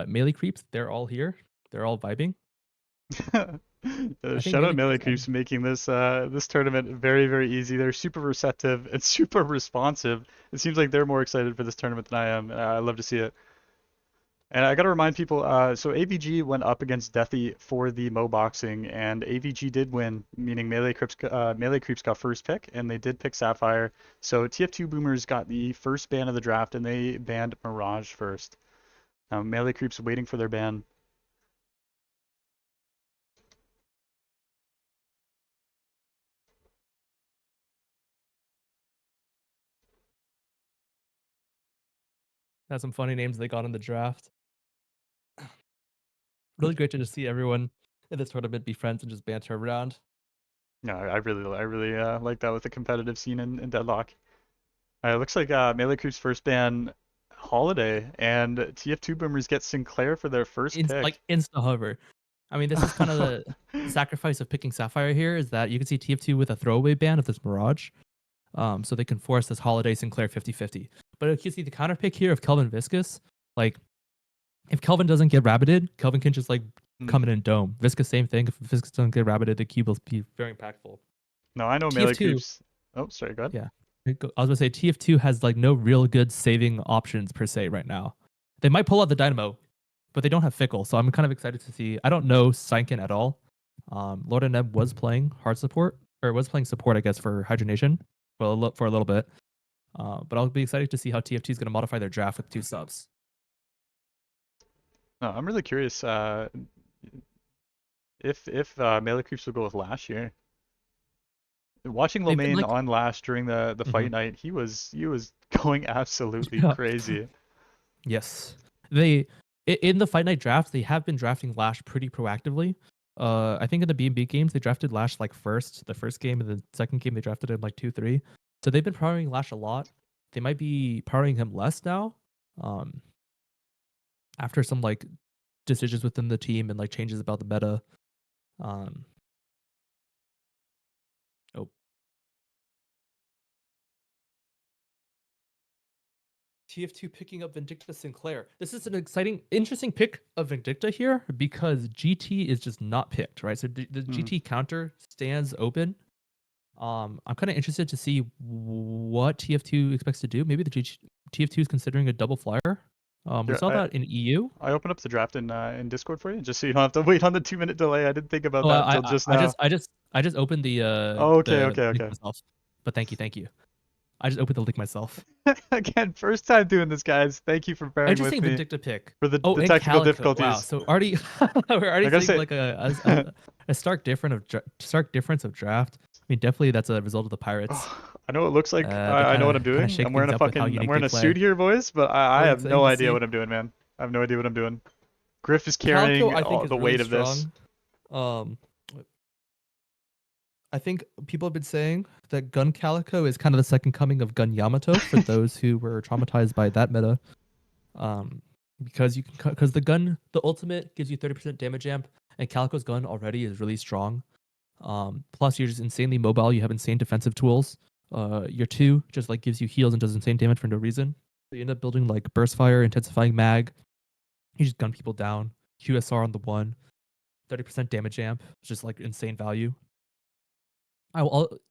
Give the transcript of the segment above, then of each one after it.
Melee creeps, they're all here. They're all vibing. Shout out Melee Creeps making this this tournament very, very easy. They're super receptive and super responsive. It seems like they're more excited for this tournament than I am. I love to see it. And I gotta remind people, so AVG went up against Deathy for the Mo boxing, and AVG did win, meaning Melee Creeps got first pick, and they did pick Sapphire. So TF2 Boomers got the first ban of the draft, and they banned Mirage first. Melee Creeps waiting for their ban. That's some funny names they got in the draft. Really great to just see everyone in this tournament be friends and just banter around. No, I really like that with the competitive scene in Deadlock. It looks like Melee Creep's first ban Holiday, and TF2 Boomers get Sinclair for their first pick. Like insta hover. I mean, this is kind of the sacrifice of picking Sapphire here, is that you can see TF2 with a throwaway ban of this Mirage. So they can force this Holiday Sinclair 50-50. But if you see the counter pick here of Kelvin Viscous, like if Kelvin doesn't get rabbited, Kelvin can just like come in and dome. Viscous, same thing. If Viscous doesn't get rabbited, the cube will be very impactful. No, I know TF2, Melee Creeps. Oh, sorry, go ahead. Yeah. I was gonna say TF2 has like no real good saving options per se right now. They might pull out the Dynamo, but they don't have Fickle, so I'm kind of excited to see. I don't know Synken at all. Lord and Neb was playing hard support, or was playing support, I guess, for Hydronation for a little bit. But I'll be excited to see how TF2 is going to modify their draft with 2 subs. No, I'm really curious if Melee Creeps will go with Lash here. Watching Lomain like, on Lash during the fight night, he was going absolutely crazy. Yes, they in the fight night draft they have been drafting Lash pretty proactively. I think in the B&B games they drafted Lash like the first game, and the second game they drafted him like 2-3. So they've been powering Lash a lot. They might be powering him less now. After some like decisions within the team and like changes about the meta. TF2 picking up Vindicta Sinclair. This is an exciting, interesting pick of Vindicta here because GT is just not picked, right? So the GT counter stands open. I'm kind of interested to see what TF2 expects to do. Maybe the TF2 is considering a double flyer. We saw that in EU. I opened up the draft in Discord for you, just so you don't have to wait on the 2-minute delay. I didn't think about that until just now. I just opened the. Okay. Myself. But thank you. I just opened the link myself. Again, first time doing this, guys. Thank you for bearing with me. Interesting Vindicta pick. For the technical Calico. Difficulties. Wow, so already we're already seeing like a stark difference of draft. I mean, definitely that's a result of the Pirates. I know what it looks like. I know what I'm doing. I'm wearing a suit here, boys, but I have no idea what I'm doing, man. I have no idea what I'm doing. Griff is carrying the weight of this. I think people have been saying that Gun Calico is kind of the second coming of Gun Yamato for those who were traumatized by that meta. Because the ultimate gives you 30% damage amp, and Calico's gun already is really strong. Plus you're just insanely mobile. You have insane defensive tools. Your 2 just like gives you heals and does insane damage for no reason. So you end up building like burst fire, intensifying mag. You just gun people down. QSR on the 1, 30% damage amp. It's just like insane value.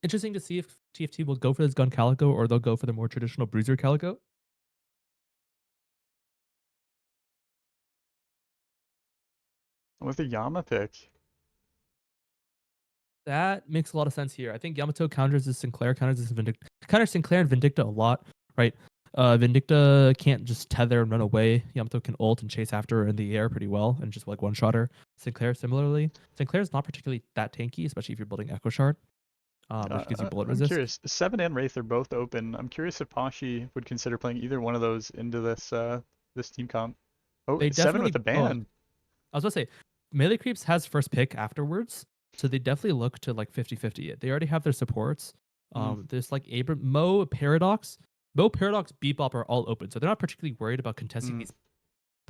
Interesting to see if TF2 will go for this Gun Calico or they'll go for the more traditional Bruiser Calico. With the Yama pick. That makes a lot of sense here. I think Yamato counters this Sinclair, counters this Vindicta. Counters Sinclair and Vindicta a lot, right? Vindicta can't just tether and run away. Yamato can ult and chase after her in the air pretty well and just like one-shot her. Sinclair similarly. Sinclair's not particularly that tanky, especially if you're building Echo Shard. Which gives you bullet resist. I'm curious. 7 and Wraith are both open. I'm curious if Pashi would consider playing either one of those into this team comp. Oh, they 7 with a ban. I was going to say, Melee Creeps has first pick afterwards, so they definitely look to like 50-50 it. They already have their supports. There's like Abrams, Mo, Paradox, Bebop are all open, so they're not particularly worried about contesting these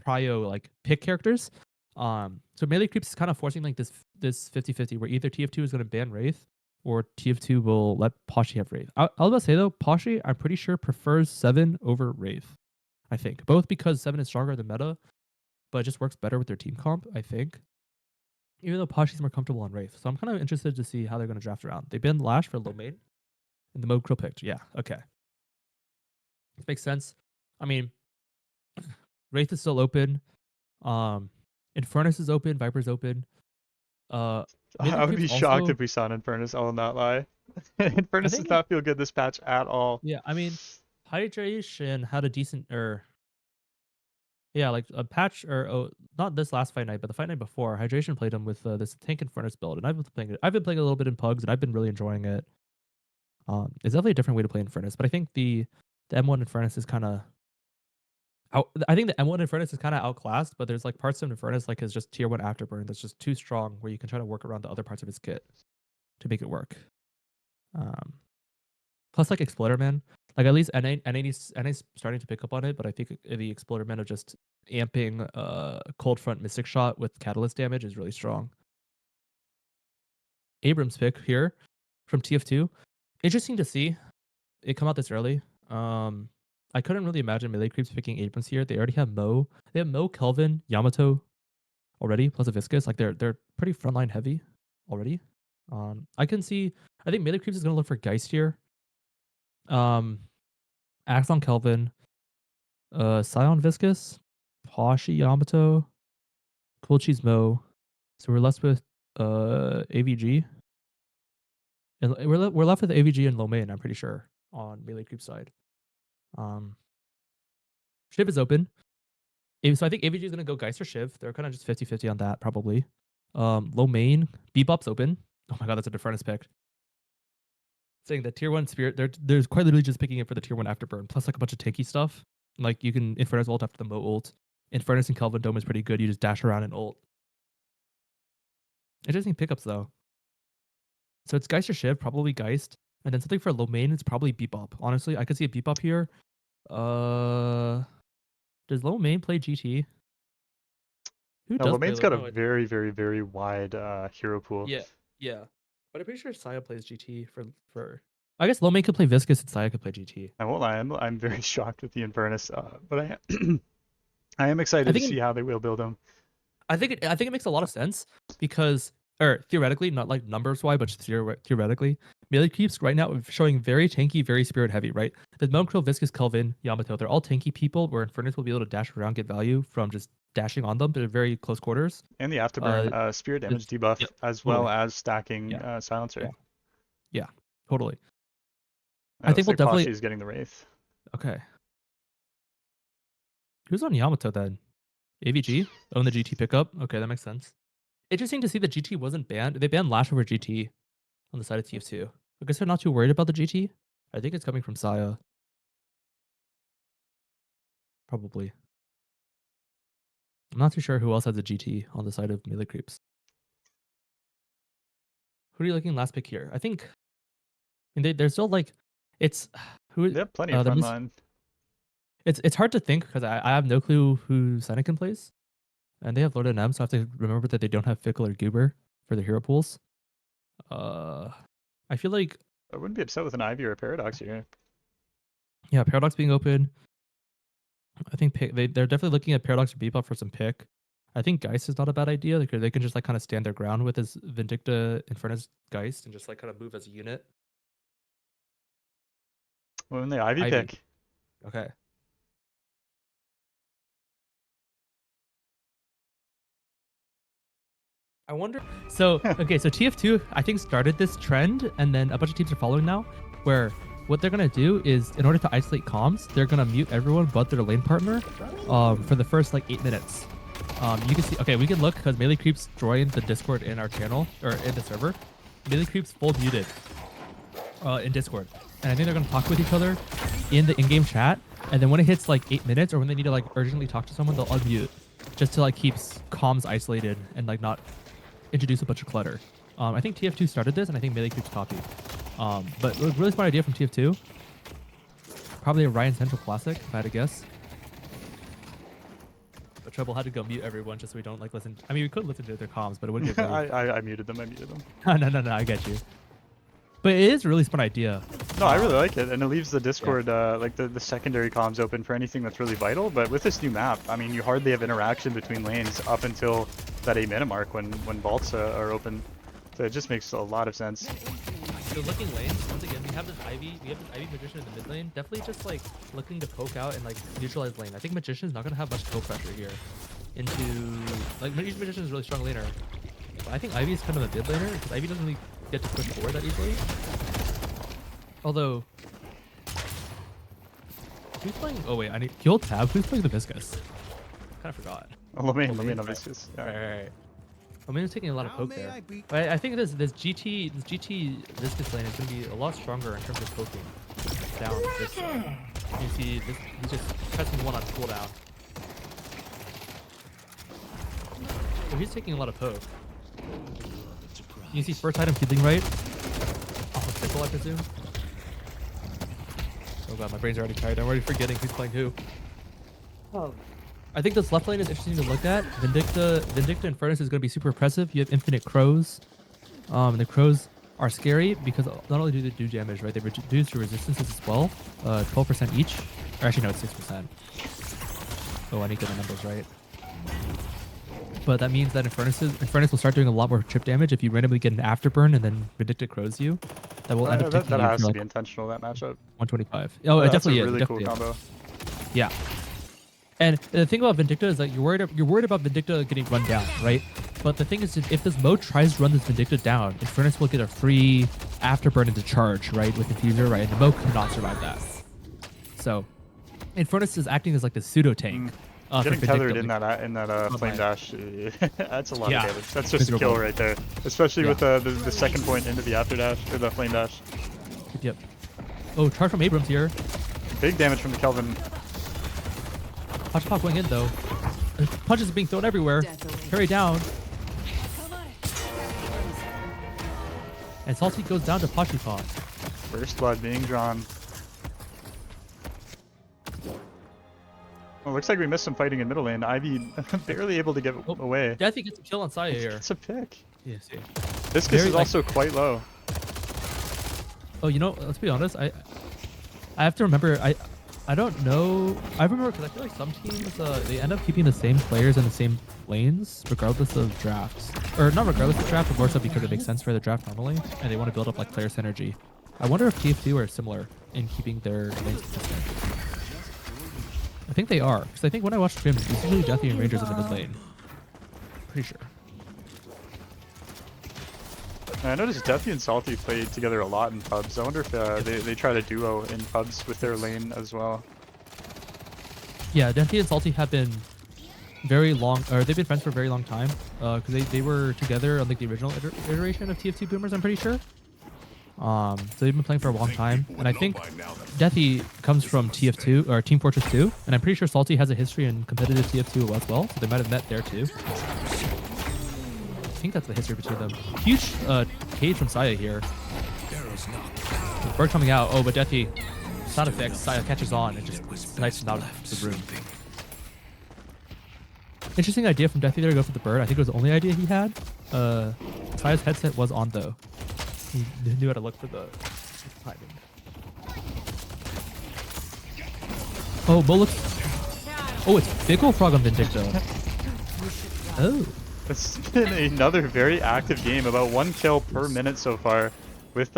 prio like pick characters. So melee creeps is kind of forcing like this 50-50 where either TF2 is going to ban Wraith or TF2 will let Pashy have Wraith. I was about to say though, Pashy I'm pretty sure prefers 7 over Wraith. I think both because 7 is stronger than meta, but it just works better with their team comp. I think. Even though Pashy's more comfortable on Wraith, so I'm kind of interested to see how they're going to draft around. They banned Lash for low main, and the mode krill picked. Yeah, okay, this makes sense. I mean, Wraith is still open. Infernus is open. Viper's open. Melee I would creeps be shocked also. if we saw an Infernus. I will not lie. I Infernus does think not feel good this patch at all. yeah. I mean, hydration had a decent or yeah, like a patch or not this last fight night, but the fight night before. Hydration played him with this tank Infernus build, and I've been playing it. I've been playing a little bit in Pugs, and I've been really enjoying it. It's definitely a different way to play Infernus, but I think the M1 Infernus is kind of I think the M1 Infernus is kind of outclassed, but there's like parts of Infernus like his just tier 1 afterburn that's just too strong where you can try to work around the other parts of his kit to make it work. Plus like Exploder Man, like at least NA's starting to pick up on it, but I think the Exploder Man of just amping Cold Front Mystic Shot with Catalyst damage is really strong. Abrams pick here from TF2. Interesting to see it come out this early. I couldn't really imagine melee creeps picking Abrams here. They already have Mo. They have Mo, Kelvin, Yamato already, plus a Viscous. Like they're pretty frontline heavy already. I can see. I think melee creeps is gonna look for Geist here. Axon Kelvin, Scion Viscous, Pashy Yamato, Cool Cheese Mo. So we're left with AVG. And we're left with AVG and low main, I'm pretty sure, on melee creep side. Shiv is open. So I think AVG is going to go Geist or Shiv. They're kind of just 50-50 on that, probably. Low main. Bebop's open. Oh my god, that's a Infernus pick. Saying that tier 1 Spirit, there's quite literally just picking it for the tier 1 afterburn, plus like a bunch of tanky stuff. Like you can Infernus ult after the Mo ult. Infernus and Kelvin Dome is pretty good. You just dash around and ult. Interesting pickups though. So it's Geist or Shiv, probably Geist. And then something for low main, it's probably Bebop. Honestly, I could see a Bebop here. Does low main play GT? Who No, does play Lomain's low? got a No, very, very, very wide hero pool. yeah, yeah. But I'm pretty sure Saya plays GT for. I guess low main could play Viscous and Saya could play GT. I won't lie, I'm very shocked with the Infernus, but I am I excited to think see how they will build him. I think it makes a lot of sense because, or theoretically, not like numbers wise, but just theoretically, melee creeps right now showing very tanky, very spirit heavy. Right, the Monkrill, Viscous, Kelvin, Yamato, they're all tanky people. Where Infernus will be able to dash around, get value from just dashing on them. They're very close quarters. And the afterburn spirit damage debuff, Yep, as totally. well as stacking Yeah, silencer. yeah, totally. It I looks think we'll like definitely. Pashy is getting the Wraith. Okay. Who's on Yamato then? AVG? Own the GT pickup? Okay, that makes sense. Interesting to see that GT wasn't banned. They banned Lash over GT on the side of TF2. I guess they're not too worried about the GT. I think it's coming from Saya. Probably. I'm not too sure who else has a GT on the side of melee creeps. Who are you looking last pick here? I mean, they're still like, it's who. They have plenty of frontline. It's hard to think because I have no clue who Senecan plays, and they have Lord and M, so I have to remember that they don't have Fickle or Goober for their hero pools. I feel like I wouldn't be upset with an Ivy or a Paradox here. yeah, Paradox being open. I think they're definitely looking at Paradox or Bebop for some pick. I think Geist is not a bad idea because they can just like kind of stand their ground with his Vindicta, Infernus, Geist, and just like kind of move as a unit. When the Ivy Ivy. pick. Okay. I wonder. So okay, so TF2 I think started this trend, and then a bunch of teams are following now, where what they're gonna do is in order to isolate comms, they're gonna mute everyone but their lane partner, for the first like 8 minutes. You can see. Okay, we can look because melee creeps joined the Discord in our channel or in the server. Melee creeps full muted, in Discord, and I think they're gonna talk with each other in the in-game chat, and then when it hits like 8 minutes or when they need to like urgently talk to someone, they'll unmute just to like keep comms isolated and like not introduce a bunch of clutter. I think TF2 started this, and I think melee creeps copied. But a really smart idea from TF2. Probably a Ryan Central classic, if I had to guess. But Trebel had to go mute everyone just so we don't like listen. I mean, we could listen to their comms, but it wouldn't get really... I muted them. I muted them. No, I get you. But it is a really smart idea. No, I really like it, and it leaves the Discord, like the secondary comms open for anything that's really vital. But with this new map, I mean, you hardly have interaction between lanes up until that 8-minute mark when vaults are open. So it just makes a lot of sense. So looking lanes, once again, we have this Ivy Magician in the mid lane. Definitely just like looking to poke out and like neutralize lane. I think Magician is not gonna have much toe pressure here. Into like Magician is a really strong laner. But I think Ivy is kind of a mid laner because Ivy doesn't really get to push forward that easily. Although, who's playing? Oh wait, I need hold tab. Who's playing the Viscous? Kind of forgot. Oh, let me know Viscous. Right. I mean, it's taking a lot of poke there. But I think this GT Viscous lane is going to be a lot stronger in terms of poking down this side. You see, he's just pressing one on cooldown. So he's taking a lot of poke. You see first item healing right off of Sickle, I presume. Oh god, my brain's already tired. I'm already forgetting who's playing who. Oh. I think this left lane is interesting to look at. Vindicta Infernus is going to be super impressive. You have infinite crows. The crows are scary because not only do they do damage, right? They reduce your resistances as well. 12% each. Or actually, no, it's 6%. Oh, I need to get the numbers right. But that means that Infernus will start doing a lot more chip damage if you randomly get an afterburn and then Vindicta crows you. That will end up taking that you has to like be intentional, that matchup. 125. Oh, it definitely is. That's a really cool combo. Yeah. And the thing about Vindicta is that you're worried about Vindicta getting run down, right? But the thing is, if this mode tries to run this Vindicta down, Infernus will get a free afterburn into charge, right, with Infuser, right? And the mode cannot survive that. So, Infernus is acting as like the pseudo tank. Getting tethered in that flame dash, that's a lot of damage. That's just a kill right there, especially with the second point into the after dash or the flame dash. Yep. Oh, charge from Abrams here. Big damage from the Kelvin. Punch pop going in though. Punches being thrown everywhere. Carry down. And Salty goes down to Pachipot. First blood being drawn. Well, looks like we missed some fighting in middle lane. Ivy barely able to get away. Deathy gets a kill on Saya here. It's a pick. Yes, yeah. Viscous is also quite low. Oh, you know, let's be honest. I have to remember. I don't know. I remember because I feel like some teams they end up keeping the same players in the same lanes regardless of drafts, or not regardless of draft, but more so because it makes sense for the draft normally, and they want to build up like player synergy. I wonder if TF2 are similar in keeping their lanes consistent. I think they are, because I think when I watch scrims, it's usually Deathy and Rangers in the mid lane. Pretty sure. I noticed Deathy and Salty play together a lot in pubs. I wonder if they try to duo in pubs with their lane as well. Yeah, Deathy and Salty have been very long, or they've been friends for a very long time, because they were together on like the original iteration of TF2 Boomers, I'm pretty sure. So they've been playing for a long time, and I think Deathy comes from TF2 or Team Fortress 2, and I'm pretty sure Salty has a history in competitive TF2 as well, so they might have met there too. I think that's the history between them. Huge cage from Saya here. Bird coming out. Oh, but Deathy, sound effects. Saya catches on and just snipes him out of the room. Interesting idea from Deathy there to go for the bird. I think it was the only idea he had. Saya's headset was on though. He knew how to look for the timing. Oh, Mo looks. Oh, it's Fickle Frog on Vindicta. Oh. It's been another very active game, about 1 kill per minute so far, with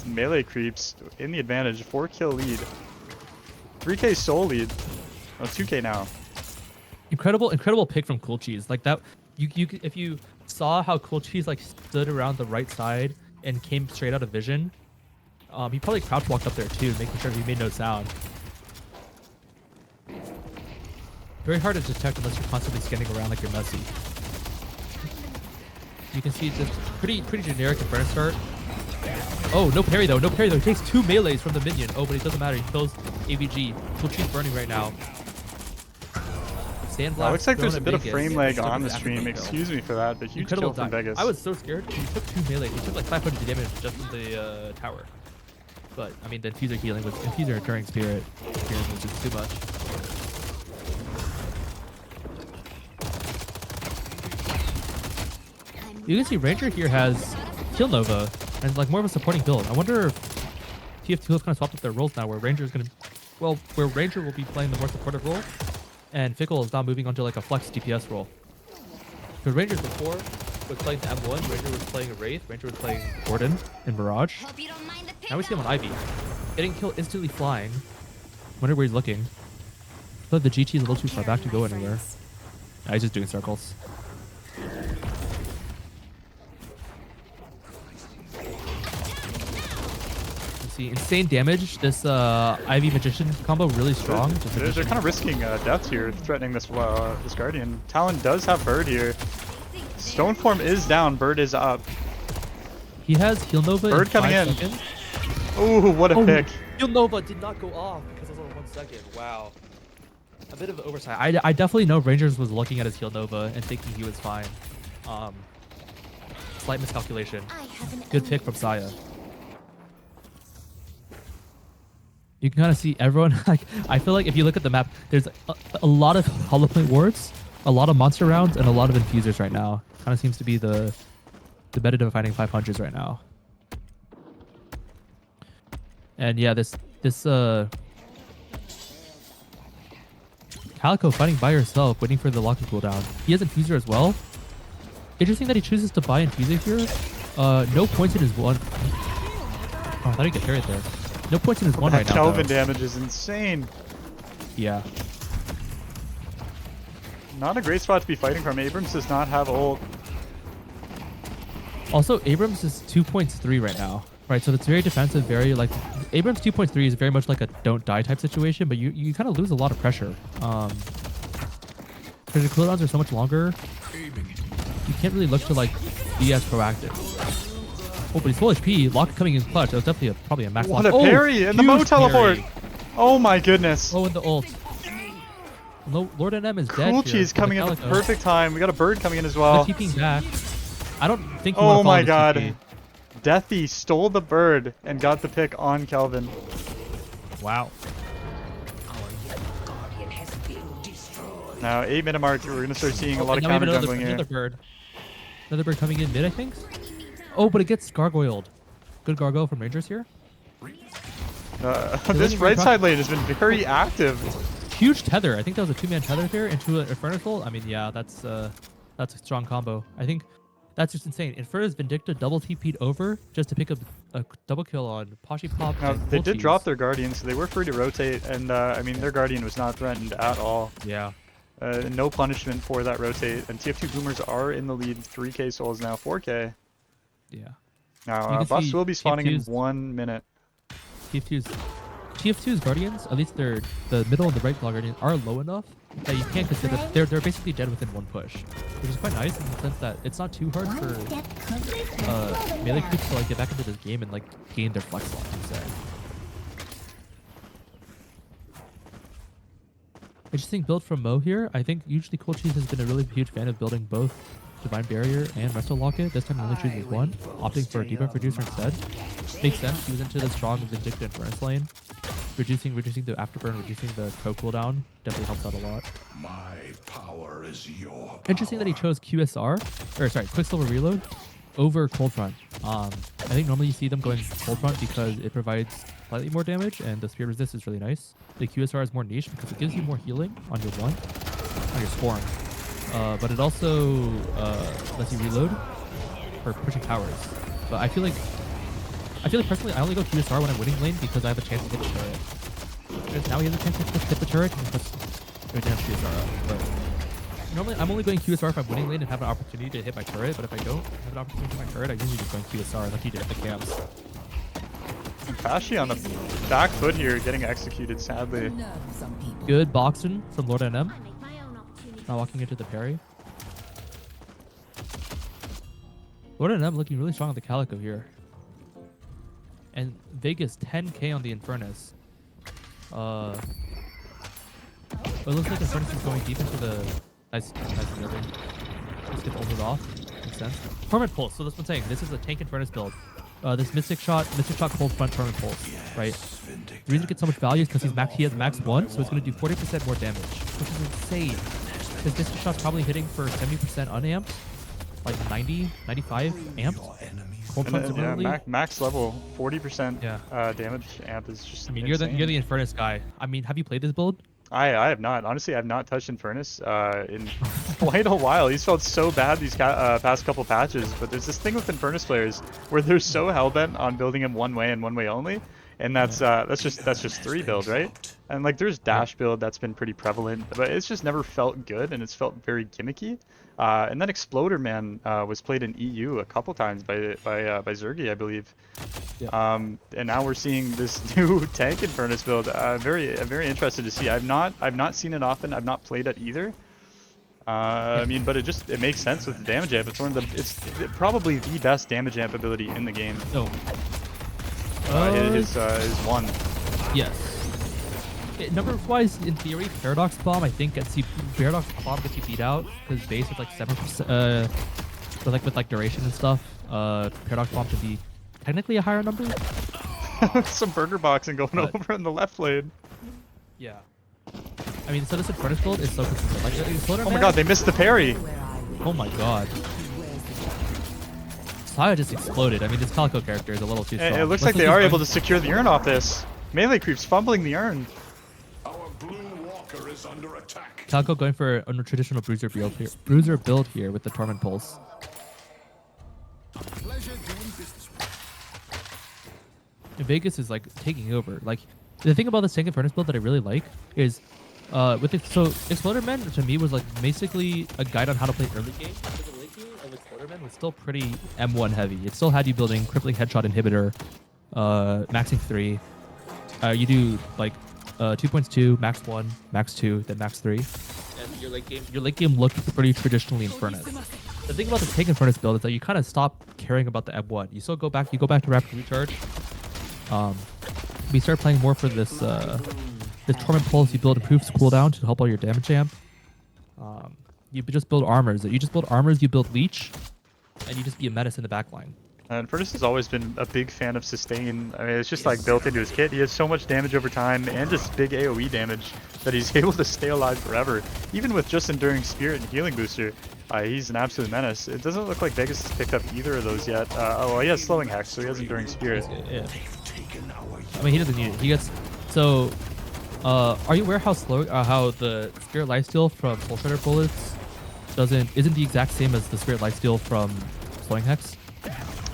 melee creeps in the advantage. 4 kill lead, 3k soul lead, oh 2k now. Incredible pick from Cool Cheese. Like that, if you saw how Cool Cheese like stood around the right side and came straight out of vision, he probably crouch walked up there too, making sure he made no sound. Very hard to detect unless you're constantly scanning around like you're messy. You can see just pretty generic Infernus start. Oh, no parry though. He takes 2 melees from the minion. Oh, but it doesn't matter. He kills AVG. Cool Cheese burning right now. Sandblast. Looks like there's a bit of frame lag on the stream. Excuse me for that, but huge kill from Vegas. I was so scared. He took 2 melee. He took like 500 damage just from the tower. But I mean, the Infuser healing was Infuser Recurring Spirit was just too much. You can see Ranger here has Kill Nova and like more of a supporting build. I wonder if TF2 has kind of swapped up their roles now, where Ranger is going to, well, where Ranger will be playing the more supportive role, and Fickle is now moving onto like a flex DPS role. Because Ranger before was playing the M1, Ranger was playing Wraith, Ranger was playing Warden in Mirage. Now we see him on Ivy, getting killed instantly flying. Wonder where he's looking. I feel like the GT is a little too far back to go anywhere. Nah, he's just doing circles. See, insane damage. This Ivy Magician combo really strong. They're kind of risking death here, threatening this this Guardian. Talon does have Bird here. Stoneform is down, Bird is up. He has Heal Nova. Bird coming in. Ooh, what a pick. Heal Nova did not go off because it was only 1 second. Wow. A bit of an oversight. I definitely know Rangers was looking at his Heal Nova and thinking he was fine. Slight miscalculation. Good pick from Saya. You can kind of see everyone, like, I feel like if you look at the map, there's a lot of hollow point wards, a lot of monster rounds, and a lot of infusers right now. Kind of seems to be the meta defining 500s right now. And yeah, this Calico fighting by herself, waiting for the locking cooldown. He has infuser as well. Interesting that he chooses to buy infuser here. No points in his one. Oh, I thought he'd get carried there. No points in his one right now. Kelvin damage is insane. Yeah. Not a great spot to be fighting from. Abrams does not have ult. Also, Abrams is 2.3 right now. Right, so it's very defensive, very like Abrams 2.3 is very much like a don't die type situation, but you kind of lose a lot of pressure. Because the cooldowns are so much longer, you can't really look to like be as proactive. Oh, but he's full HP. Lock coming in clutch. That was definitely probably a max lock. What a parry! And the Mo teleport! Oh my goodness. Oh, and the ult. Lord NM is dead. Cool Cheese coming in at the perfect time. We got a Bird coming in as well. They're TPing back. I don't think he oh my god. TP. Deathy stole the Bird and got the pick on Kelvin. Wow. Now, 8-minute mark, we're going to start seeing a lot of counter jungling here. Another bird coming in mid, I think. Oh, but it gets gargoyled. Good gargoyle from Rangers here. This right side lane has been very active. Huge tether. I think that was a 2-man tether here into an Infernus ult. I mean, yeah, that's a strong combo. I think that's just insane. Infernus Vindicta double TP'd over just to pick up a double kill on Pashi Pop. Now, they did drop their Guardian, so they were free to rotate, and I mean, their Guardian was not threatened at all. Yeah. No punishment for that rotate, and TF2 Boomers are in the lead. 3k souls now, 4k. Yeah. Now, buffs will be spawning in 1 minute. TF2's Guardians, at least the middle and the right claw Guardians, are low enough that you can't consider they're basically dead within 1 push, which is quite nice in the sense that it's not too hard for melee creeps to like get back into this game and like gain their flex lock, you say. Interesting build from Mo here. I think usually Cool Cheese has been a really huge fan of building both Divine Barrier and Resto Locket. This time he only chooses one, opting for a debuff reducer instead. Makes sense. He was into the strong Vindicta Infernus lane. Reducing the afterburn, reducing the pro cooldown definitely helps out a lot. My power is your power. Interesting that he chose Quicksilver Reload over Cold Front. I think normally you see them going Cold Front because it provides slightly more damage and the spear resist is really nice. The QSR is more niche because it gives you more healing on your Swarm. But it also lets you reload for pushing towers. But I feel like personally I only go QSR when I'm winning lane because I have a chance to hit the turret. Because now he has a chance to hit the turret and push QSR up. But normally I'm only going QSR if I'm winning lane and have an opportunity to hit my turret. But if I don't have an opportunity to hit my turret, I usually just going QSR unless you hit the camps. And Pashi on the back foot here, getting executed sadly. Good boxing from Lord NM. Not walking into the parry. Lord NM looking really strong on the Calico here. And Vegas 10k on the Infernus. It looks like Infernus is going deep into the nice building. Just get ulted off. Makes sense. Torment Pulse. So that's what I'm saying. This is a tank Infernus build. This Mystic Shot Cold Front Torment Pulse, right? The reason it gets so much value is because he has max 1, so it's going to do 40% more damage, which is insane. His Mystic Shot's probably hitting for 70% unamped, like 90, 95 amped. Cold And Sun's then, yeah, ability. max level, 40% Yeah. damage amp is just I mean, insane. you're the Infernus guy. I mean, have you played this build? I have not. Honestly, I've not touched Infernus in quite a while. He's felt so bad these past couple patches, but there's this thing with Infernus players where they're so hellbent on building him one way and one way only, and that's just 3 build, right? And like there's dash build that's been pretty prevalent, but it's just never felt good and it's felt very gimmicky. And then Exploder Man was played in EU a couple times by Zergy, I believe. Yeah. And now we're seeing this new tank Infernus build. Very interested to see. I've not seen it often. I've not played it either. I mean, but it makes sense with the damage amp. It's probably the best damage amp ability in the game. No. His one. Yes. Numbers wise, in theory, Paradox Bomb I think Paradox Bomb gets you beat out because base with like 7%, but with duration and stuff, Paradox Bomb could be technically a higher number. Some burger boxing going But- over in the left lane. Yeah. I mean, so this Infernus build is so consistent. Like, Exploder Oh my Man- god, they missed the parry. Oh my god. Saya just exploded. I mean, this Calico character is a little too strong. It looks like they are able to secure the urn off this. Melee creeps fumbling the urn. Our blue walker is under attack. Calico going for a traditional bruiser build here with the Torment Pulse. And Vegas is like taking over. Like the thing about this tank Infernus build that I really like is with it, so Exploder Man to me was like basically a guide on how to play early game. Because the late game of Exploder Man was still pretty M1 heavy. It still had you building crippling headshot inhibitor, maxing 3. You do like 2.2, max 1, max 2, then max 3. And your late game looked pretty traditionally Infernus. The thing about the tank Infernus build is that you kind of stop caring about the M1. You still go back to rapid recharge. We start playing more for this this Torment Pulse. You build improves cooldown to help all your damage amp. You just build armors. You build leech, and you just be a menace in the backline. And Infernus has always been a big fan of sustain. I mean, it's just like built into his kit. He has so much damage over time and just big AoE damage that he's able to stay alive forever. Even with just Enduring Spirit and Healing Booster, he's an absolute menace. It doesn't look like Vegas has picked up either of those yet. Oh, he has Slowing Hex, so he has Enduring Spirit. Yeah. I mean, he doesn't need it. He gets so. Are you aware how how the Spirit Lifesteal from Soul Shredder bullets isn't the exact same as the Spirit Lifesteal from Slowing Hex?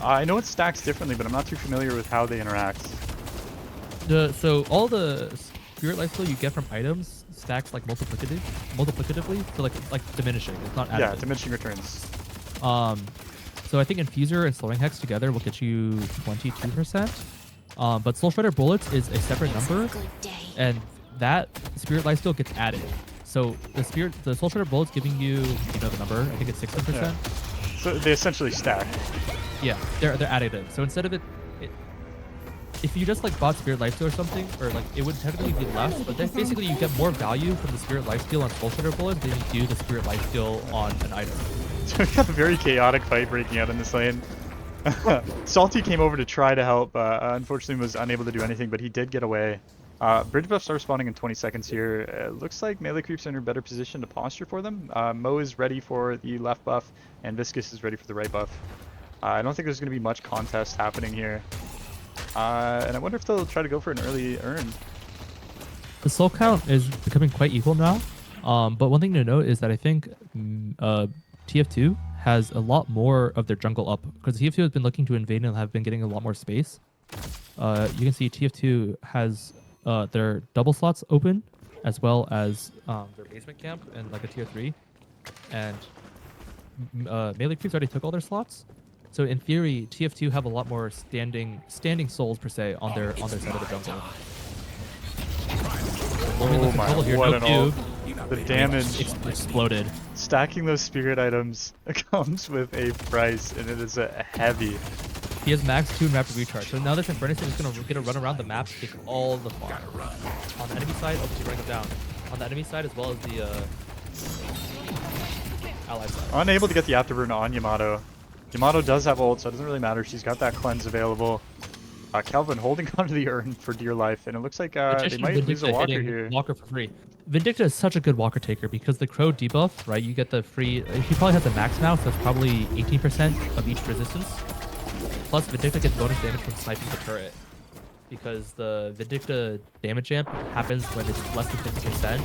I know it stacks differently, but I'm not too familiar with how they interact. So all the Spirit Lifesteal you get from items stacks like multiplicatively, so like diminishing. It's not additive. Yeah, diminishing returns. So I think Infuser and Slowing Hex together will get you 22%. But Soul Shredder bullets is a separate number, and that Spirit Lifesteal gets added. So the Soul Shredder bullets giving you the number. I think it's 60%. Yeah. So they essentially stack. Yeah, they're additive. So instead of if you just like bought Spirit Lifesteal or something, or like it would technically be less, but then basically you get more value from the Spirit Lifesteal on Soul Shredder bullets than you do the Spirit Lifesteal on an item. So we got a very chaotic fight breaking out in this lane. Salty came over to try to help, unfortunately was unable to do anything, but he did get away. Bridge buffs are spawning in 20 seconds here. Looks like melee creeps are in a better position to posture for them. Mo is ready for the left buff, and Viscous is ready for the right buff. I don't think there's going to be much contest happening here. And I wonder if they'll try to go for an early urn. The soul count is becoming quite equal now. But one thing to note is that I think TF2 has a lot more of their jungle up, because TF2 has been looking to invade and have been getting a lot more space. You can see TF2 has their double slots open, as well as their basement camp and like a tier 3. And melee creeps already took all their slots. So in theory, TF2 have a lot more standing souls per se on their side of the jungle. Oh my, what an ult. The damage exploded. stacking those spirit items comes with a price, and it is a heavy. He has max 2 and rapid recharge. So now this Infernus is gonna run around the map to take all the farm. On the enemy side, oh, he's running him down. On the enemy side as well as the ally side. Unable to get the afterburn on Yamato. Yamato does have ult, so it doesn't really matter. She's got that cleanse available. Kelvin holding onto the urn for dear life, and it looks like they Magician might lose a Vindicta walker hitting here. Walker for free. Vindicta is such a good walker taker because the crow debuff, right? You get the free. He probably has a max now, so it's probably 18% of each resistance. Plus, Vindicta gets bonus damage from sniping the turret because the Vindicta damage amp happens when it's less than 50%,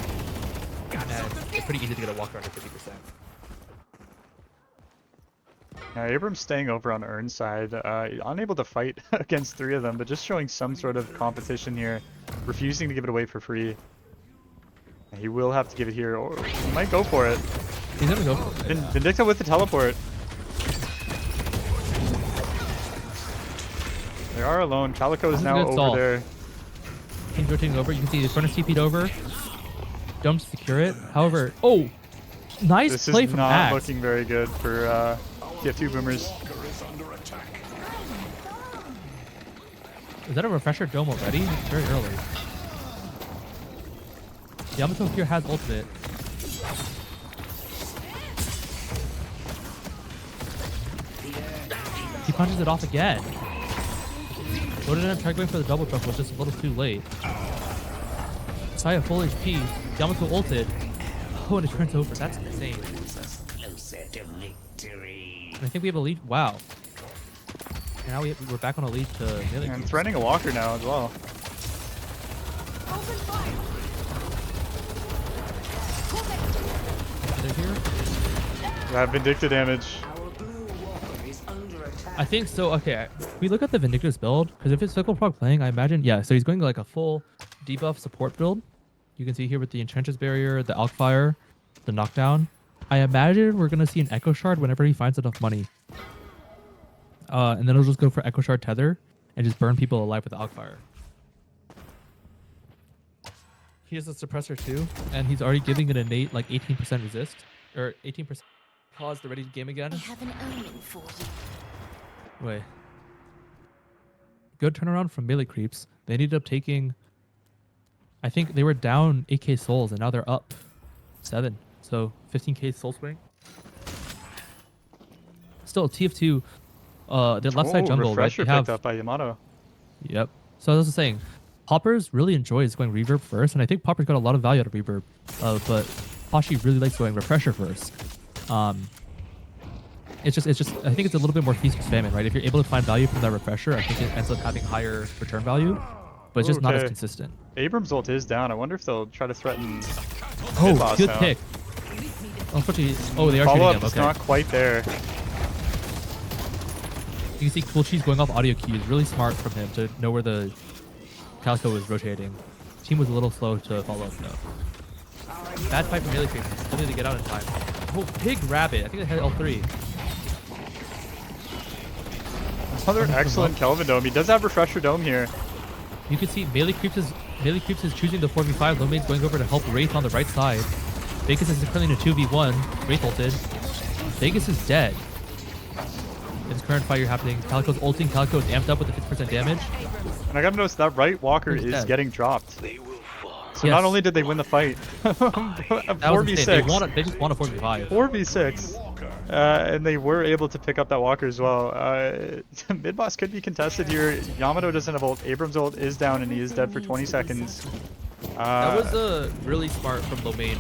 and it's pretty easy to get a walker under 50%. Now, Abrams staying over on Urn's side, unable to fight against 3 of them, but just showing some sort of competition here, refusing to give it away for free. And he will have to give it here, or he might go for it. He's gonna go for it. Vindicta with the teleport. They are alone. Calico is now over there. He's rotating over. You can see the Infernus TP'd over. Don't secure it. However, oh, nice This play is from not Axe. looking very good for TF2 Boomers. Walker is under attack. Is that a refresher dome already? It's very early. Yamato here has ultimate. He punches it off again. Warden ended up trying going for the double jump, was just a little too late. Saya full HP. Yamato ulted. Oh, and it turns over. That's insane. And I think we have a lead. Wow. And now we're back on a lead to melee. And threatening a walker now as well. They're here. That Vindicta damage. I think so. Okay, we look at the Vindicta's build because if it's Fickle Prog playing, I imagine, yeah. So he's going like a full debuff support build. You can see here with the Entrenches Barrier, the Alkfire, the Knockdown. I imagine we're gonna see an Echo Shard whenever he finds enough money. And then he'll just go for Echo Shard Tether and just burn people alive with the Alkfire. He has a suppressor too, and he's already giving an innate like 18% resist or 18% pause the ready game again. I have an omen for you. Wait. Good turnaround from melee creeps. They ended up taking, I think they were down 8k souls and now they're up 7. So 15k soul swing. Still TF2, the left side jungle, right? Refresher They have, picked up by Yamato. Yep. So as I was saying, Poppers really enjoys going reverb first, and I think Poppers got a lot of value out of reverb, but Pashi really likes going refresher first. It's just I think it's a little bit more feast or famine, right? If you're able to find value from that refresher, I think it ends up having higher return value, but it's just not as Okay. consistent. Abrams ult is down. I wonder if they'll try to threaten. Oh, Boss good now. pick. Unfortunately, oh, they are Follow shooting up him. is Okay. not quite there. You can see Cool Cheese going off audio cues. Really smart from him to know where the Calico was rotating. Team was a little slow to follow up though. Bad fight from melee creep. Only to get out in time. Oh, Pig Rabbit. I think they had L3. Another excellent Kelvin dome. He does have refresher dome here. You can see melee creeps is choosing the 4v5. Low main's going over to help Wraith on the right side. Vegas is currently in a 2v1. Wraith ulted. Vegas is dead. In this current fire happening, Calico's ulting. Calico is amped up with the 50% damage. And I gotta notice that right walker He's is dead. getting dropped. So Yes. not only did they win the fight, That was insane. 4v6. They just won a 4v5. 4v6. And they were able to pick up that walker as well. Mid boss could be contested here. Yamato doesn't have ult. Abrams ult is down and he is dead for 20 seconds. That was really smart from low main.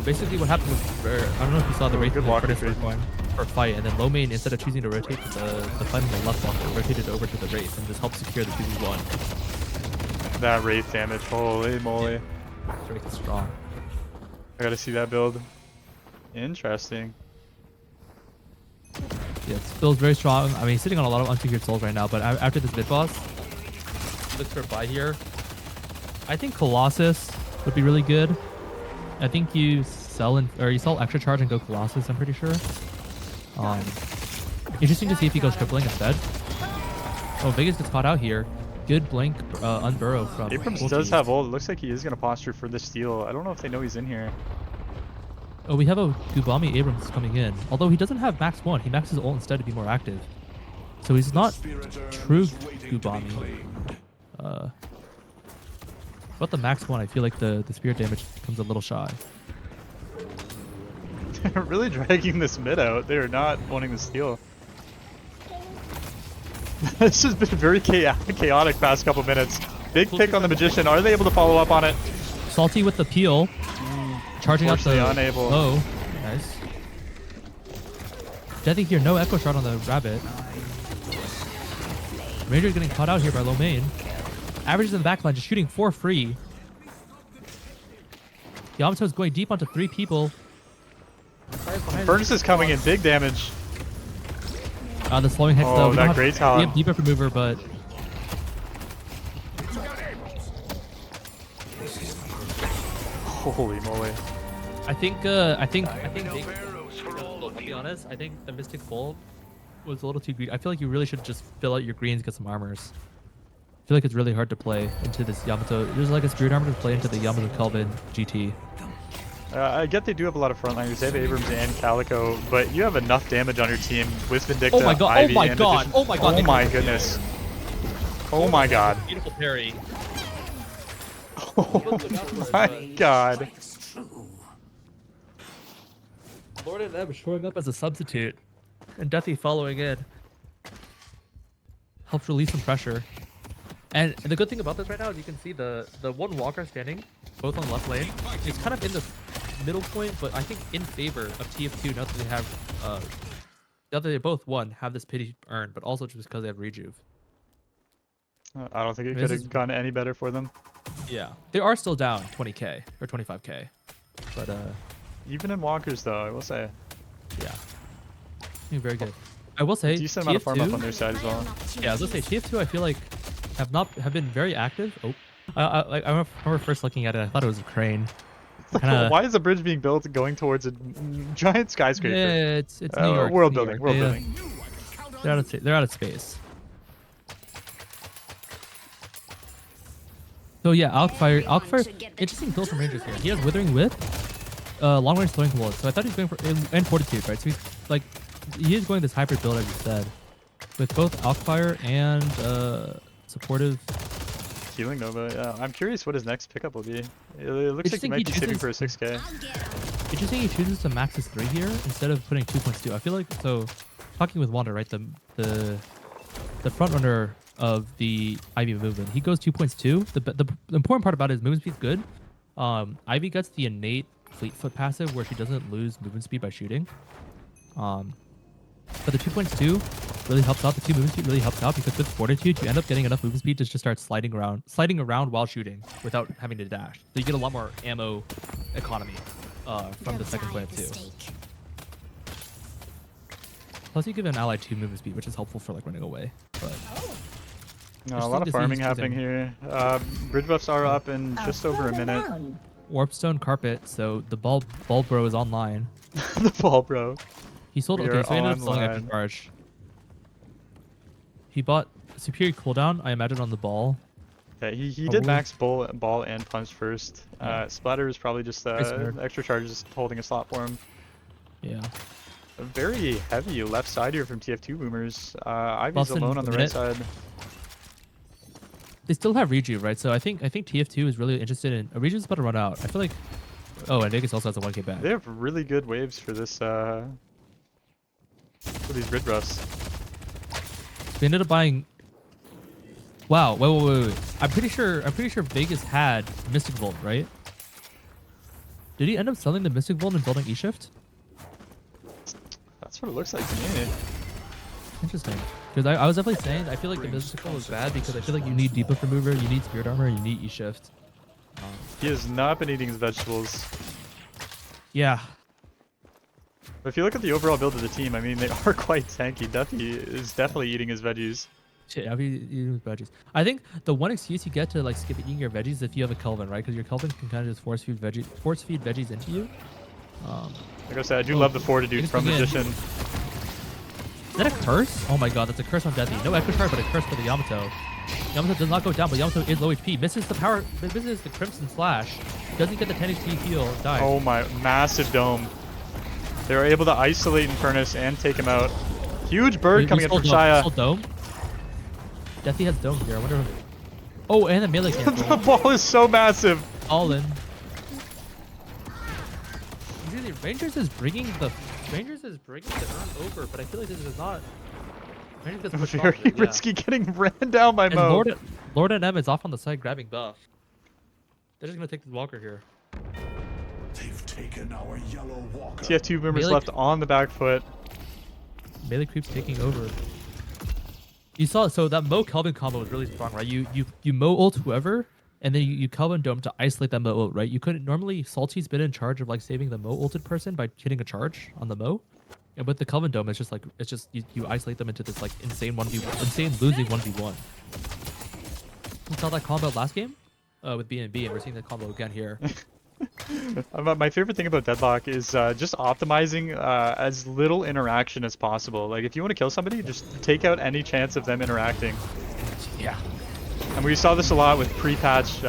Basically what happened was, I don't know if you saw the Wraith good and walker Infernus were trade. going for a fight, and then low main, instead of choosing to rotate to the fight on the left walker, rotated over to the Wraith and just helped secure the 2v1. That Wraith damage. Holy moly. Wraith is strong. I gotta see that build. Interesting. Yeah, it feels very strong. I mean, he's sitting on a lot of unsecured souls right now, but after this mid boss, looks for a buy here. I think Colossus would be really good. I think you sell extra charge and go Colossus. I'm pretty sure. Interesting to see if he goes tripling instead. Oh, Vegas gets caught out here. Good blink unburrow from Abrams Cool does Cheese. have ult. It looks like he is gonna posture for the steal. I don't know if they know he's in here. Oh, we have a Gubami Abrams coming in. Although he doesn't have max 1. He maxes ult instead to be more active. So he's not true Gubami. But the max 1, I feel like the spirit damage comes a little shy. They're really dragging this mid out. They're not wanting to steal. This has been very chaotic past couple minutes. Big pick on the Magician. Are they able to follow up on it? Salty with the peel. Charging out the Unfortunately, unable. low. Nice. Deathy here, no echo shot on the rabbit. Ranger's getting caught out here by low main. Average is in the backline, just shooting for free. Yamato's going deep onto 3 people. Infernus is coming in, big damage. The slowing hits though. Oh, that great Talon. We have deep upper mover, but Holy moly. I think they, to be honest, I think the Mystic Bolt was a little too greedy. I feel like you really should just fill out your greens, get some armors. I feel like it's really hard to play into this Yamato. There's like a spirit armor to play into the Yamato Kelvin GT. I get they do have a lot of frontliners. They have Abrams and Calico, but you have enough damage on your team with Vindicta, Oh my god! Ivy, Oh my and god! addition- Oh my god! Oh my goodness! Oh my god! Beautiful parry. Oh my god! Lord and M showing up as a substitute, and Deathy following in. Helps release some pressure. And the good thing about this right now is you can see the one walker standing, both on left lane. It's kind of in the middle point, but I think in favor of TF2 now that they have, now that they both have this pity earn, but also just because they have rejuve. I don't think it This could is- have gone any better for them. Yeah, they are still down 20k or 25k, but Even in walkers, though, I will say. yeah, doing very good. I will say Decent amount of farm up on TF2. their side as well. Yeah, I was gonna say TF2. I feel like have been very active. Oh, I remember first looking at it. I thought it was a crane. Kinda, Why is the bridge being built going towards a giant skyscraper? yeah, it's New York. World New building, York. world They, building. They're out of space. So yeah, Alkfire. Interesting build from Rangers here. He has Withering Whip, long range throwing bullets. So I thought he was going for and Fortitude, right? So he's like, he is going this hybrid build as you said, with both Alkfire and supportive. Healing Nova, yeah. I'm curious what his next pickup will be. It looks like he Interesting might be he saving for a chooses- 6k. Interesting he chooses to max his 3 here instead of putting 2.2. I feel like, so talking with Wanda, right, the front runner of the Ivy movement, he goes 2.2. The important part about it is movement speed's good. Ivy gets the innate Fleetfoot passive where she doesn't lose movement speed by shooting. But the 2.2 really helps out. The 2 movement speed really helps out because with Fortitude, you end up getting enough movement speed to just start sliding around while shooting without having to dash. So you get a lot more ammo economy from the second point too. Plus, you give an ally 2 movement speed, which is helpful for like running away. But No, a Interesting lot to of see farming he's happening here. Bridge buffs are up in just over a minute. Warpstone Carpet, so the ball bro is online. The ball, bro. He sold. We Okay, are so he ended up selling online. extra charge. He bought superior cooldown, I imagine, on the ball. Yeah, he did Probably. max ball and punch first. Yeah. Splatter is probably just Prisoner. extra charges holding a slot for him. Yeah. A very heavy left side here from TF2 Boomers. Ivy's Boston alone on the right minute. side. They still have Reju, right? So I think TF2 is really interested in. Reju's about to run out. I feel like. Oh, and Vegas also has a 1k back. They have really good waves for this. For these bridge buffs. They ended up buying. Wow! Wait! I'm pretty sure Vegas had Mystic Volt, right? Did he end up selling the Mystic Volt and building E-Shift? That's what it looks like to me. Interesting. Because I was definitely saying I feel like the Mystical was bad because I feel like you need debuff remover, you need spirit armor, and you need E-Shift. He has not been eating his vegetables. Yeah. But if you look at the overall build of the team, I mean, they are quite tanky. Duffy is definitely eating his veggies. Shit, I'll be eating veggies. I think the one excuse you get to like skip eating your veggies is if you have a Kelvin, right? Because your Kelvin can kind of just force feed veggies into you. Like I said, I do love the fortitude Biggest from thing is- Magician. Is that a curse? Oh my god, that's a curse on Deathy. No echo shard, but a curse for the Yamato. Yamato does not go down, but Yamato is low HP. Misses the power, misses the Crimson Slash. Doesn't get the 10 HP heal. Dies. Oh my, massive dome. They were able to isolate Infernus and take him out. Huge bird coming in from Shia. Dome. Deathy has dome here. I wonder. Oh, and the melee The cancel. ball is so massive. All in. Really, Rangers is bringing the urn over, but I feel like this is not. Rangers gets pushed off Very of it, yeah. risky getting ran down by And Mo. Lord and M is off on the side grabbing buff. They're just gonna take the walker here. They've taken our yellow walker. TF2 Boomers Melee- left on the back foot. Melee creeps taking over. You saw so that Mo Kelvin combo was really strong, right? You Mo ult whoever, and then you Kelvin dome to isolate that Mo ult, right? You couldn't normally Salty's been in charge of like saving the Mo ulted person by hitting a charge on the Mo. And with the Kelvin dome, it's just you isolate them into this like insane losing 1v1. We saw that combo last game with BNB, and we're seeing the combo again here. My favorite thing about Deadlock is just optimizing as little interaction as possible. Like if you want to kill somebody, just take out any chance of them interacting. Yeah. And we saw this a lot with pre-patch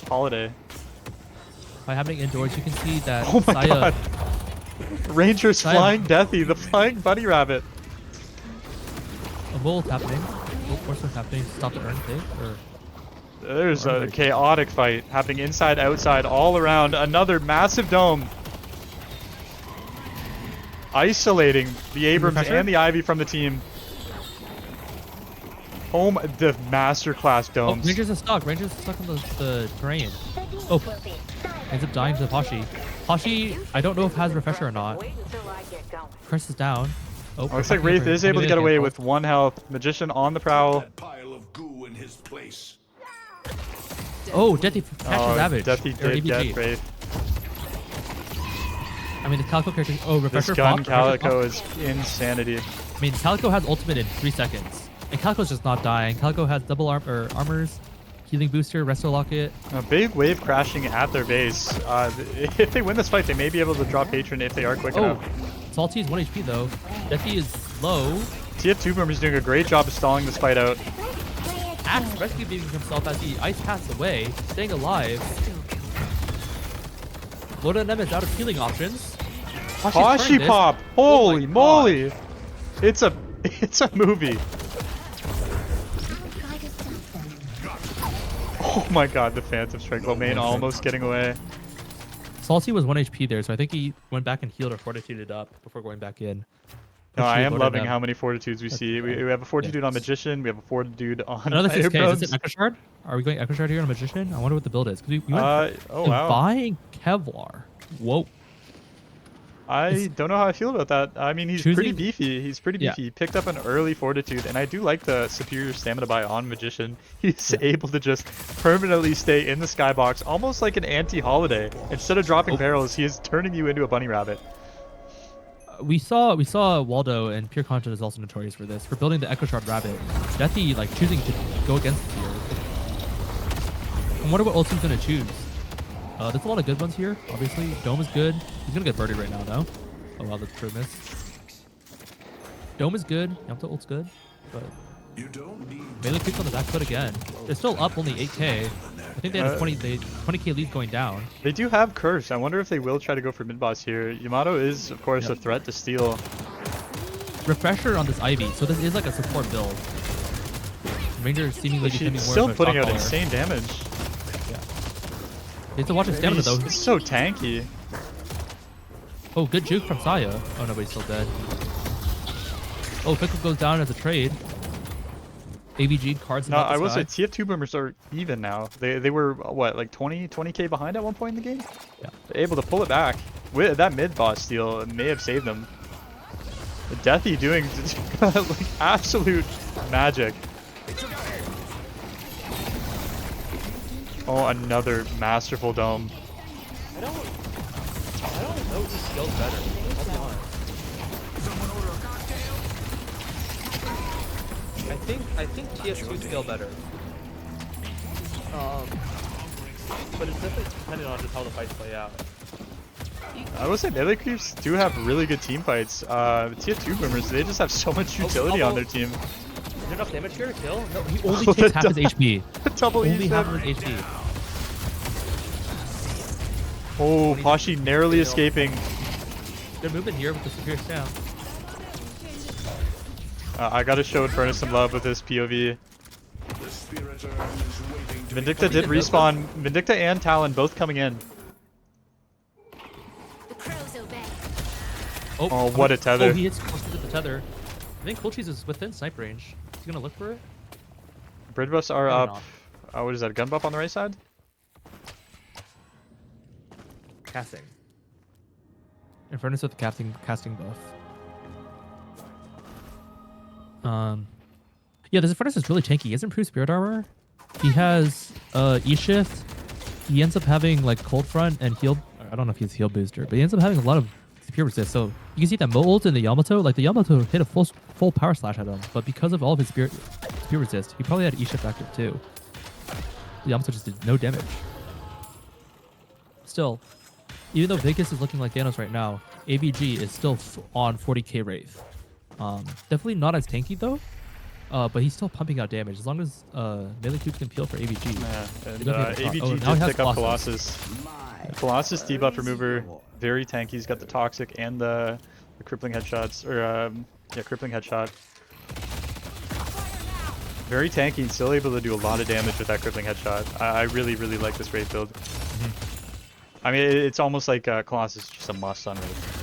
holiday. By happening indoors, you can see that Oh my Saya, god! Rangers Saya- flying Deathy, the flying bunny rabbit. a Mo ult happening. Ult force happening. Stop the urn thing. Or There's a chaotic fight happening inside, outside, all around. Another massive dome. Isolating the Abrams Pressure? and the Ivy from the team. Oh my, the masterclass oh, domes. Rangers is stuck. Rangers is stuck on the terrain. Oh, ends up dying to Pashi. Pashi, I don't know if has refresher or not. Chris is down. Oh, Looks like Wraith is able to get away with 1 health. Magician on the prowl. That pile of goo in his place. Oh, Deathy catches Savage. Deathy or did ABG. get Wraith. I mean, the Calico character. Oh, This refresher gun pop, Calico refresher is insanity. pop. I mean, Calico has ultimate in 3 seconds, and Calico's just not dying. Calico has double armors, healing booster, resto locket. A big wave crashing at their base. If they win this fight, they may be able to drop Patron if they are quick Oh, enough. Salty is 1 HP though. Deathy is low. TF2 Boomers doing a great job of stalling this fight out. Axe rescue beaming himself as he ice passes away, staying alive. Lord and M is out of healing options. Pashi's turning Pashi this. pop! Oh Holy my moly! It's a movie. Oh my god, the Phantom Strike Main almost getting away. Salty was 1 HP there, so I think he went back and healed or fortituded up before going back in. No, I Pushed am Lord loving and M. how many fortitudes we see. We have a fortitude on Magician, we have a fortitude on Another 6k. Is Abrams. this an Echo Shard? Are we going Echo Shard here on Magician? I wonder what the build is. 'Cause we went Oh wow. buying Kevlar. Whoa. I don't know how I feel about that. I mean, he's pretty Choosing- beefy. He's pretty Yeah. beefy. He picked up an early fortitude, and I do like the superior stamina buy on Magician. He's able to just permanently stay in the skybox, almost like an anti-holiday. Instead of dropping barrels, he is turning you into a bunny rabbit. We saw Waldo, and Pure Content is also notorious for this, for building the Echo Shard Rabbit. Deathy like choosing to go against it here. I wonder what ultimate's gonna choose. There's a lot of good ones here. Obviously, Dome is good. He's gonna get birdie right now, though. Oh wow, that's a true miss. Dome is good. Yamato ult's good, but You don't need melee creeps on the back foot again. They're still up only 8k. I think they had a 20k lead going down. They do have Curse. I wonder if they will try to go for mid-boss here. Yamato is, of course, a threat to steal. Refresher on this Ivy, so this is like a support build. Ranger is seemingly becoming She's more still of a putting top out caller. insane damage. They have to watch his stamina though. He's so tanky. Oh, good juke from Saya. Oh no, but he's still dead. Oh, Fickle goes down as a trade. AVG cards. No, about I this will say guy. TF2 Boomers are even now. They were what, like 20k behind at one point in the game. Yeah. They're able to pull it back. With that mid boss steal may have saved them. The Deathy doing like absolute magic. Oh, another masterful dome. I don't know who skills better. I'll be honest. I think TF2 scale better. But it's definitely depending on just how the fights play out. I will say melee creeps do have really good team fights. TF2 Boomers, they just have so much utility on their team. Is there enough damage here to kill? No, he only Oh, takes the half his HP. Double Only E half step. of his HP. Oh, Pashi narrowly escaping. Good movement here with the superior stamp. I gotta show Infernus some love with this POV. the spirit urn is waiting to Vindicta did respawn. Vindicta and Talon both coming in. The crows obey. Oh, what a tether. Oh, he hits close to the tether. I think Cool Cheese is within snipe range. Is he gonna look for it? Bridge buffs are Probably up. What is that? Gun buff on the right side? Casting. Infernus with the casting buff. Yeah, this Infernus is really tanky. He has improved spirit armor. He has E shift. He ends up having like cold front and heal. I don't know if he's heal booster, but he ends up having a lot of spear resist. So you can see that Mo ult in the Yamato, like the Yamato hit a full power slash at him, but because of all of his spear resist, he probably had E shift active too. The Yamato just did no damage. Still, even though Vegas is looking like Thanos right now, AVG is still on 40k Wraith. Definitely not as tanky though, but he's still pumping out damage. As long as melee creeps can peel for AVG. Yeah, and now AVG he did has pick up Colossus. Colossus debuff remover, very tanky. He's got the toxic and the crippling headshots, or yeah, crippling headshot. Very tanky and still able to do a lot of damage with that crippling headshot. I really, really like this Wraith build. I mean, it's almost like Colossus is just a must on Wraith.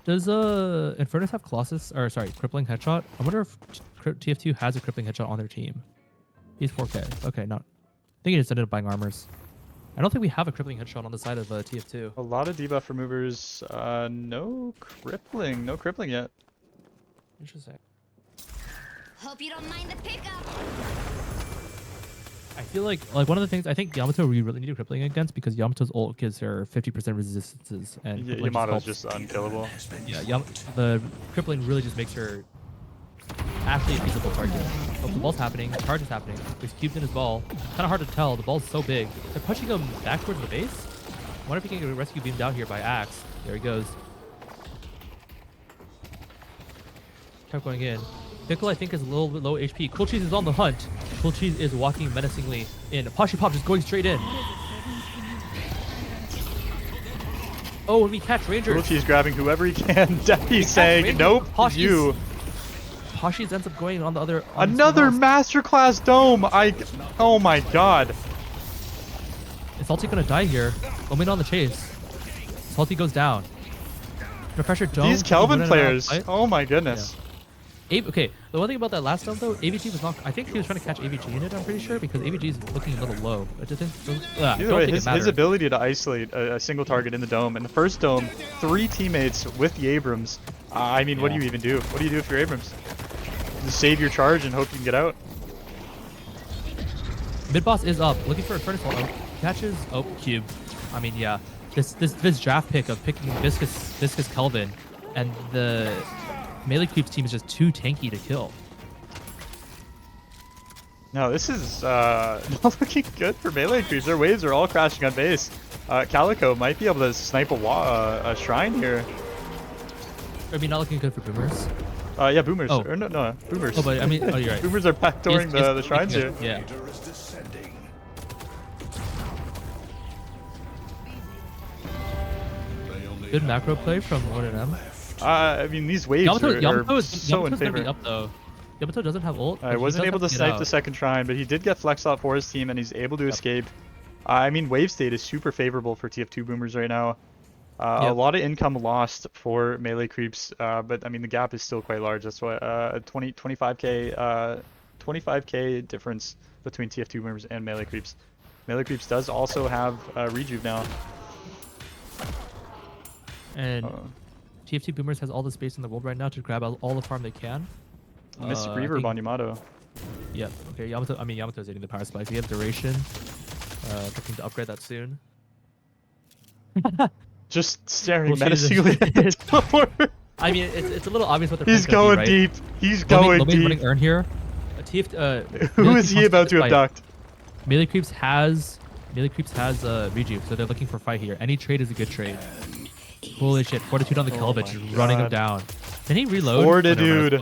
Does Infernus have Colossus, or sorry, crippling headshot? I wonder if TF2 has a crippling headshot on their team. He's 4k. Okay, not. I think he just ended up buying armors. I don't think we have a crippling headshot on the side of TF2. A lot of debuff removers. No crippling yet. Interesting. Hope you don't mind the pickup. I feel like one of the things I think Yamato we really need to crippling against, because Yamato's ult gives her 50% resistances and Yamato's just unkillable. Yeah, the crippling really just makes her actually a feasible target. Oh, the ball's happening, the charge is happening. He's cubed in his ball. Kind of hard to tell. The ball's so big. They're pushing him back towards the base. I wonder if he can get a rescue beam down here by Axe. There he goes. Try going in. Pickle, I think, is a little bit low HP. Cool Cheese is on the hunt. Cool Cheese is walking menacingly in. Pashy Pop just going straight in. Oh, and we catch Rangers. Cool Cheese grabbing whoever he can. Deppy's saying, nope, you. Pashy ends up going on the other. Another masterclass dome. Oh my god. Is Salty gonna die here? Omen on the chase. Salty goes down. No pressure dome. These Kelvin players. Oh my goodness. Yeah. Okay, the one thing about that last dome though, AVG was not. I think he was trying to catch AVG in it. I'm pretty sure, because AVG is looking a little low. I just think. Either way, his ability to isolate a single target in the dome. In the first dome, 3 teammates with the Abrams. I mean, what do you even do? What do you do if you're Abrams? Just save your charge and hope you can get out. Mid boss is up, looking for a Infernus. Oh, catches. Oh, cube. I mean, yeah. This draft pick of picking Viscous Kelvin, and the melee creeps team is just too tanky to kill. No, this is not looking good for melee creeps. Their waves are all crashing on base. Calico might be able to snipe a shrine here. I mean, not looking good for Boomers. Yeah, Boomers. Oh. Or no, Boomers. Oh, but I mean, oh, you're right. Boomers are backdooring the shrines here. Yeah. Good macro play from Warden M. I mean, these waves are so in favor. Be up though. Yamato doesn't have ult. I wasn't able to snipe the second shrine, but he did get flex out for his team, and he's able to escape. I mean, wave state is super favorable for TF2 Boomers right now. A lot of income lost for melee creeps, but I mean, the gap is still quite large. That's why 25k difference between TF2 Boomers and melee creeps. Melee creeps does also have rejuve now. And TF2 Boomers has all the space in the world right now to grab all the farm they can. Mystic Reverb on Yamato. Yeah, okay, Yamato. I mean, Yamato's hitting the power spike. We have duration. Looking to upgrade that soon. Just staring menacingly at the teleporter. I mean, it's a little obvious what they're. He's going right? deep. He's going deep. Running Urn here. Who is he about to abduct? Melee creeps has rejuve, so they're looking for fight here. Any trade is a good trade. Holy shit! Fortitude on the Kelvin, just running him down. Can he reload? Fortitude.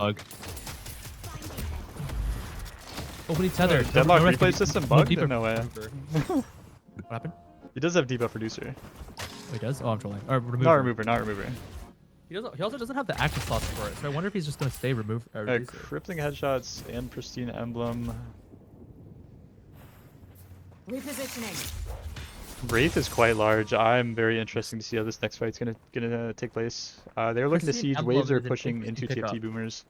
Opening tether. Deadlock replay system bugged? No way. What happened? He does have debuff reducer. Oh, he does? Oh, I'm trolling. Or remover. Not remover. He also doesn't have the active slots for it, so I wonder if he's just gonna stay reducer. Crippling headshots and pristine emblem. Repositioning. Wraith is quite large. I'm very interested to see how this next fight's gonna take place. They're looking to Christian siege. Emblem Waves are is an pushing into interesting TF2 pickup. Boomers.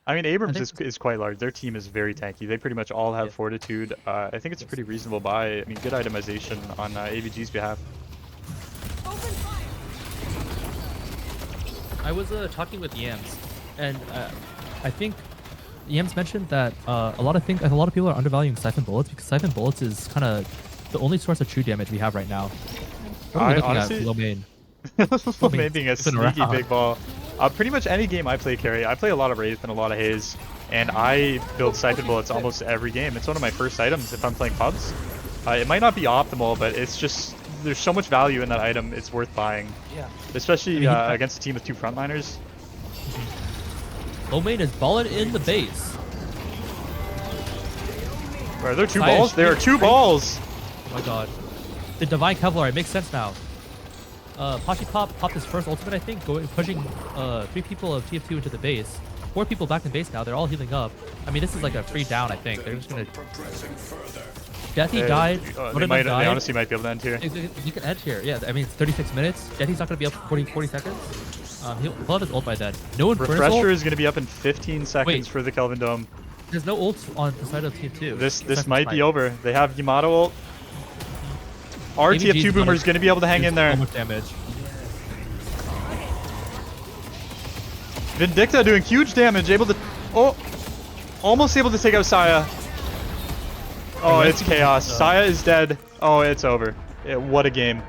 I mean, Abrams think- is quite large. Their team is very tanky. They pretty much all have Yes. fortitude. I think it's a pretty reasonable buy. I mean, good itemization on AVG's behalf. I was talking with Yams, and I think Yams mentioned that a lot of people are undervaluing Siphon Bullets because Siphon Bullets is kind of the only source of true damage we have right now. What are we looking honestly- at low main? Maybe being a sniffing sneaky around. big ball. Pretty much any game I play carry. I play a lot of Wraith and a lot of Haze, and I build Siphon Bullets almost every game. It's one of my first items if I'm playing pubs. It might not be optimal, but it's just there's so much value in that item. It's worth buying, Yeah. especially I mean, against a team with 2 frontliners. Low main is balling in the base. Are there 2 Saya balls? There are 2 straight- balls. Oh my god. The Divine Kevlar, it makes sense now. Pachi popped his first ultimate, I think, pushing 3 people of TF2 into the base. 4 people back in base now. They're all healing up. I mean, this is like a free down, I think. They're just gonna. Progressing further. Deathy died. One of them They died. honestly might be able to end here. You can end here. Yeah, I mean, it's 36 minutes. Deathy's not gonna be up for 40 seconds. He'll have his ult by then. No Infernus Refresher ult. is going to be up in 15 seconds Wait. for the Kelvin Dome. There's no ult on the side of TF2. This might be over. They have Yamato ult. Our AVG 's TF2 Boomer is going to be able to hang in there. So much damage. Vindicta doing huge damage, able to... Oh! Almost able to take out Saya. Oh, it's chaos. Saya is dead. Oh, it's over. What a game.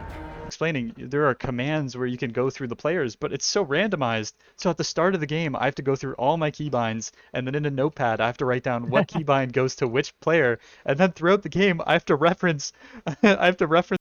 Explaining, there are commands where you can go through the players, but it's so randomized. So at the start of the game, I have to go through all my keybinds, and then in a notepad, I have to write down what keybind goes to which player, and then throughout the game, I have to reference... I have to reference...